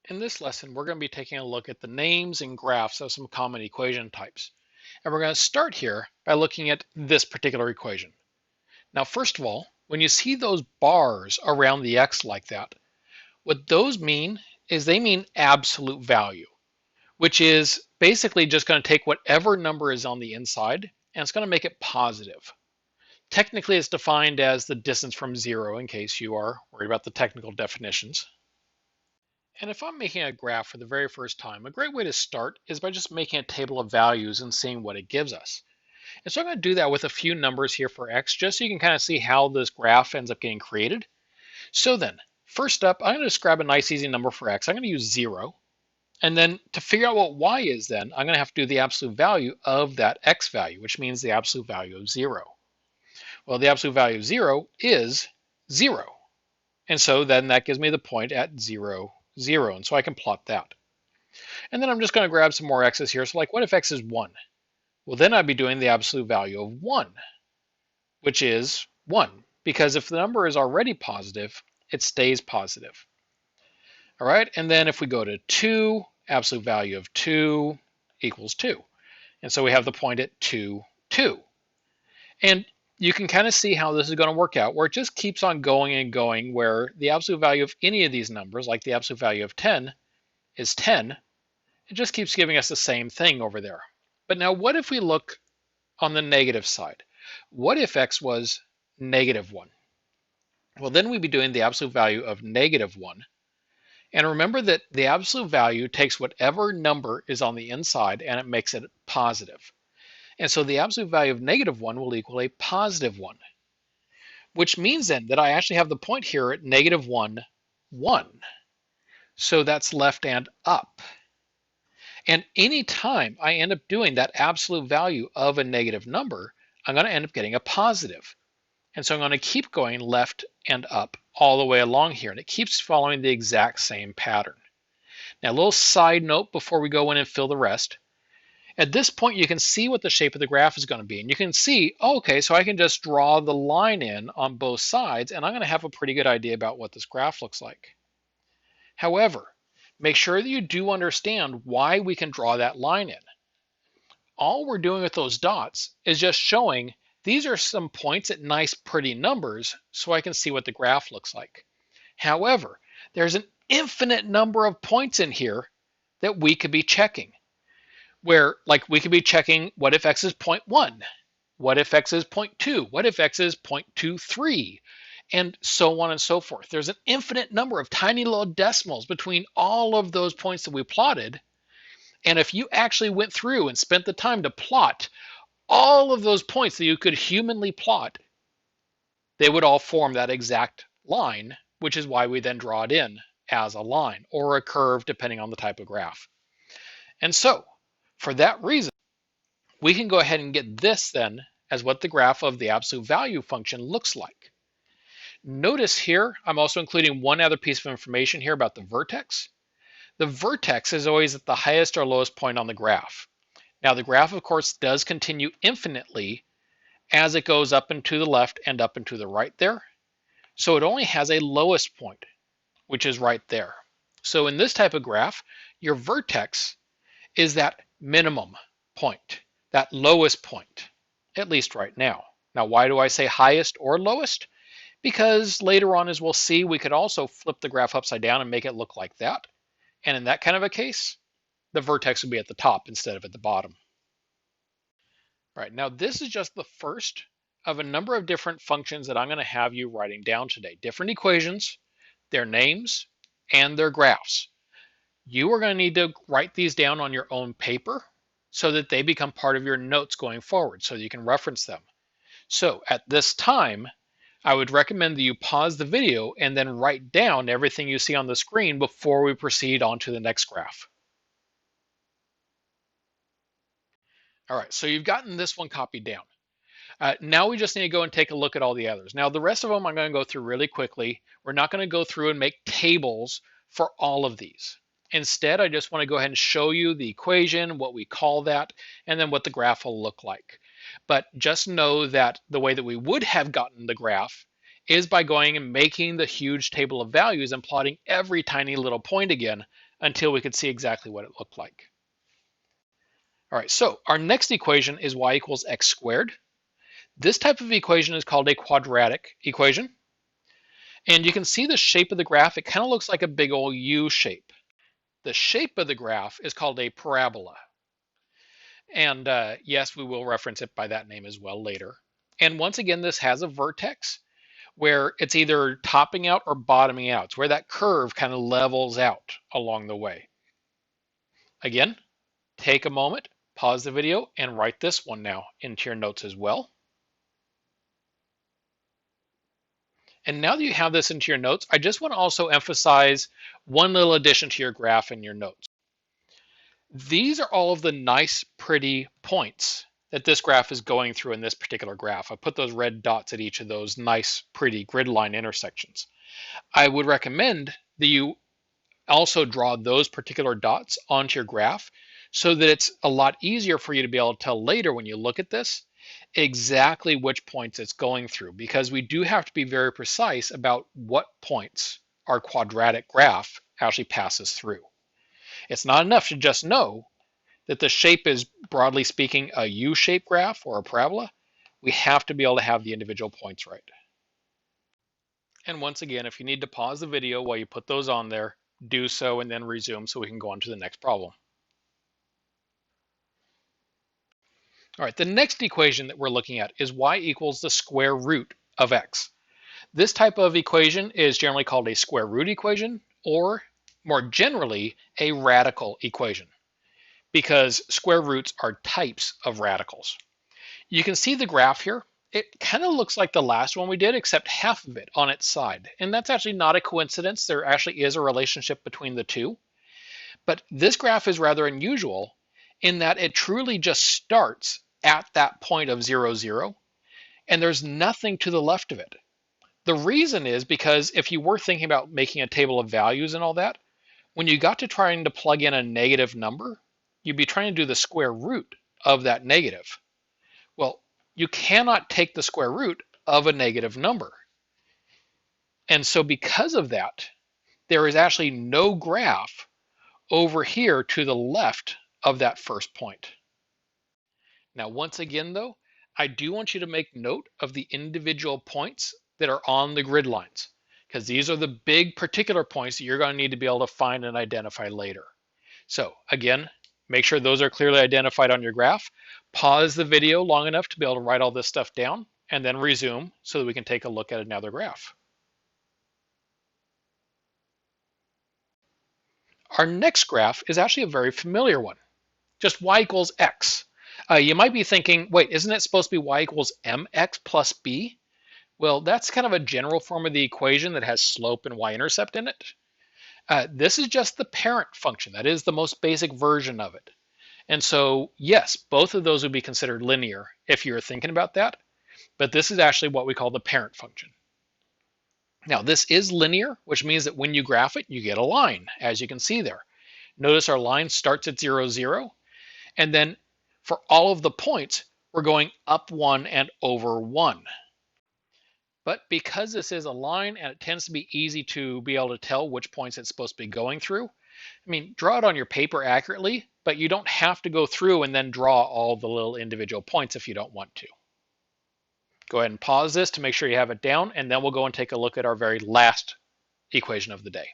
In this lesson, we're going to be taking a look at the names and graphs of some common equation types. And we're going to start here by looking at this particular equation. Now, first of all, when you see those bars around the x like that, what those mean is they mean absolute value, which is basically just going to take whatever number is on the inside and it's going to make it positive. Technically, it's defined as the distance from zero in case you are worried about the technical definitions. And if I'm making a graph for the very first time, a great way to start is by just making a table of values and seeing what it gives us. And so I'm going to do that with a few numbers here for x, just so you can kind of see how this graph ends up getting created. So then, first up, I'm going to just grab a nice easy number for x. I'm going to use 0. And then to figure out what y is then, I'm going to have to do the absolute value of that x value, which means the absolute value of 0. Well, the absolute value of 0 is 0. And so then that gives me the point at 0, 0. And so I can plot that. And then I'm just going to grab some more x's here. So like, what if x is 1? Well, then I'd be doing the absolute value of 1, which is 1. Because if the number is already positive, it stays positive. All right, and then if we go to 2, absolute value of 2 equals 2. And so we have the point at 2, 2. And you can kind of see how this is going to work out, where it just keeps on going and going, where the absolute value of any of these numbers, like the absolute value of 10, is 10. It just keeps giving us the same thing over there. But now what if we look on the negative side? What if x was negative 1? Well, then we'd be doing the absolute value of negative 1. And remember that the absolute value takes whatever number is on the inside and it makes it positive. And so the absolute value of negative 1 will equal a positive 1, which means then that I actually have the point here at negative 1, 1. So that's left and up. And anytime I end up doing that absolute value of a negative number, I'm going to end up getting a positive. And so I'm going to keep going left and up all the way along here. And it keeps following the exact same pattern. Now, a little side note before we go in and fill the rest. At this point, you can see what the shape of the graph is going to be. And you can see, oh, okay, so I can just draw the line in on both sides, and I'm going to have a pretty good idea about what this graph looks like. However, make sure that you do understand why we can draw that line in. All we're doing with those dots is just showing these are some points at nice, pretty numbers, so I can see what the graph looks like. However, there's an infinite number of points in here that we could be checking. Where, like, we could be checking, what if x is 0.1? What if x is 0.2? What if x is 0.23? And so on and so forth. There's an infinite number of tiny little decimals between all of those points that we plotted. And if you actually went through and spent the time to plot all of those points that you could humanly plot, they would all form that exact line, which is why we then draw it in as a line or a curve, depending on the type of graph. And so, for that reason, we can go ahead and get this then as what the graph of the absolute value function looks like. Notice here, I'm also including one other piece of information here about the vertex. The vertex is always at the highest or lowest point on the graph. Now the graph, of course, does continue infinitely as it goes up and to the left and up and to the right there. So it only has a lowest point, which is right there. So in this type of graph, your vertex is that minimum point, that lowest point, at least right now. Now, why do I say highest or lowest? Because later on, as we'll see, we could also flip the graph upside down and make it look like that. And in that kind of a case, the vertex would be at the top instead of at the bottom. All right, now this is just the first of a number of different functions that I'm going to have you writing down today. Different equations, their names, and their graphs. You are going to need to write these down on your own paper so that they become part of your notes going forward so that you can reference them. So at this time, I would recommend that you pause the video and then write down everything you see on the screen before we proceed on to the next graph. All right, so you've gotten this one copied down. Now we just need to go and take a look at all the others. Now the rest of them I'm going to go through really quickly. We're not going to go through and make tables for all of these. Instead, I just want to go ahead and show you the equation, what we call that, and then what the graph will look like. But just know that the way that we would have gotten the graph is by going and making the huge table of values and plotting every tiny little point again until we could see exactly what it looked like. All right, so our next equation is y equals x squared. This type of equation is called a quadratic equation. And you can see the shape of the graph. It kind of looks like a big old U shape. The shape of the graph is called a parabola. And yes, we will reference it by that name as well later. And once again, this has a vertex where it's either topping out or bottoming out. It's where that curve kind of levels out along the way. Again, take a moment, pause the video, and write this one now into your notes as well. And now that you have this into your notes, I just want to also emphasize one little addition to your graph in your notes. These are all of the nice, pretty points that this graph is going through in this particular graph. I put those red dots at each of those nice, pretty grid line intersections. I would recommend that you also draw those particular dots onto your graph so that it's a lot easier for you to be able to tell later when you look at this exactly which points it's going through, because we do have to be very precise about what points our quadratic graph actually passes through. It's not enough to just know that the shape is, broadly speaking, a U-shaped graph or a parabola. We have to be able to have the individual points right. And once again, if you need to pause the video while you put those on there, do so and then resume so we can go on to the next problem. All right, the next equation that we're looking at is y equals the square root of x. This type of equation is generally called a square root equation, or more generally, a radical equation, because square roots are types of radicals. You can see the graph here. It kind of looks like the last one we did, except half of it on its side. And that's actually not a coincidence. There actually is a relationship between the two. But this graph is rather unusual in that it truly just starts at that point of 0, 0, and there's nothing to the left of it. The reason is because if you were thinking about making a table of values and all that, when you got to trying to plug in a negative number, you'd be trying to do the square root of that negative. Well, you cannot take the square root of a negative number. And so because of that, there is actually no graph over here to the left of that first point. Now, once again, though, I do want you to make note of the individual points that are on the grid lines, because these are the big particular points that you're going to need to be able to find and identify later. So again, make sure those are clearly identified on your graph. Pause the video long enough to be able to write all this stuff down, and then resume so that we can take a look at another graph. Our next graph is actually a very familiar one, just y equals x. You might be thinking, wait, isn't it supposed to be y equals mx plus b? Well, that's kind of a general form of the equation that has slope and y-intercept in it. This is just the parent function. That is the most basic version of it. And so, yes, both of those would be considered linear if you're thinking about that. But this is actually what we call the parent function. Now, this is linear, which means that when you graph it, you get a line, as you can see there. Notice our line starts at 0, 0. And then for all of the points, we're going up 1 and over 1. But because this is a line and it tends to be easy to be able to tell which points it's supposed to be going through, I mean, draw it on your paper accurately, but you don't have to go through and then draw all the little individual points if you don't want to. Go ahead and pause this to make sure you have it down, and then we'll go and take a look at our very last equation of the day.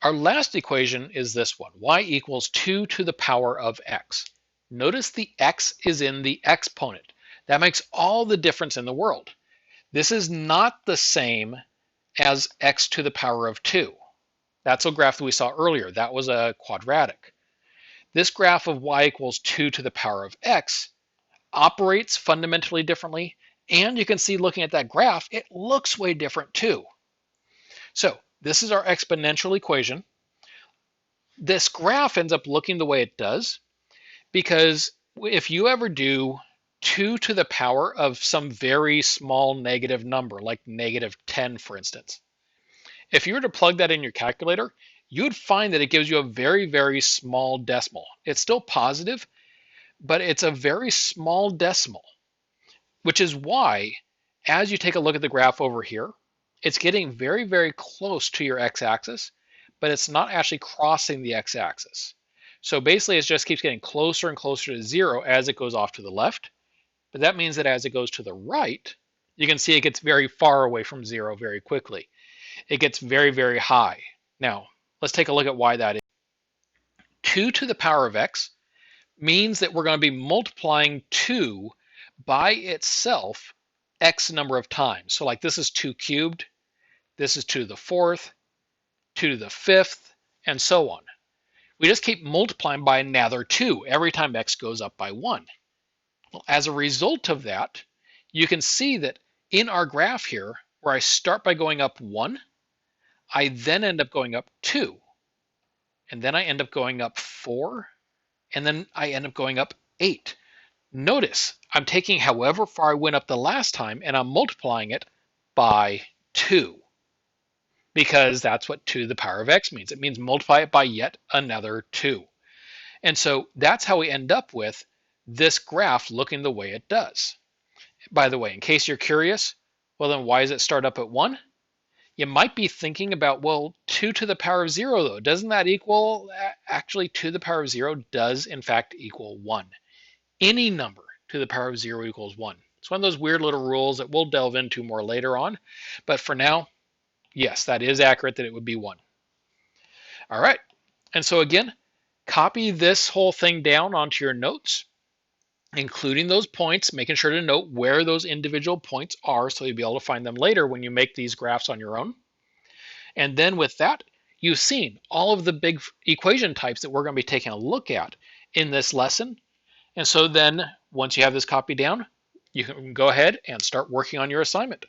Our last equation is this one, y equals 2 to the power of x. Notice the x is in the exponent. That makes all the difference in the world. This is not the same as x to the power of 2. That's a graph that we saw earlier. That was a quadratic. This graph of y equals 2 to the power of x operates fundamentally differently, and you can see looking at that graph, it looks way different too. So this is our exponential equation. This graph ends up looking the way it does because if you ever do 2 to the power of some very small negative number, like negative 10, for instance, if you were to plug that in your calculator, you'd find that it gives you a very, very small decimal. It's still positive, but it's a very small decimal, which is why, as you take a look at the graph over here, it's getting very, very close to your x-axis, but it's not actually crossing the x-axis. So basically, it just keeps getting closer and closer to 0 as it goes off to the left. But that means that as it goes to the right, you can see it gets very far away from 0 very quickly. It gets very, very high. Now, let's take a look at why that is. 2 to the power of x means that we're going to be multiplying 2 by itself x number of times. So like this is 2 cubed, this is 2 to the 4th, 2 to the 5th, and so on. We just keep multiplying by another 2 every time x goes up by 1. Well, as a result of that, you can see that in our graph here, where I start by going up 1, I then end up going up 2, and then I end up going up 4, and then I end up going up 8. Notice I'm taking however far I went up the last time and I'm multiplying it by 2, because that's what 2 to the power of x means. It means multiply it by yet another 2. And so that's how we end up with this graph looking the way it does. By the way, in case you're curious, well then why does it start up at 1? You might be thinking about, well, 2 to the power of 0 though, doesn't that equal, actually 2 to the power of 0 does in fact equal 1. Any number to the power of 0 equals 1. It's one of those weird little rules that we'll delve into more later on, but for now, yes, that is accurate that it would be 1. All right, and so again, copy this whole thing down onto your notes, including those points, making sure to note where those individual points are so you'll be able to find them later when you make these graphs on your own. And then with that, you've seen all of the big equation types that we're going to be taking a look at in this lesson. And so then once you have this copied down, you can go ahead and start working on your assignment.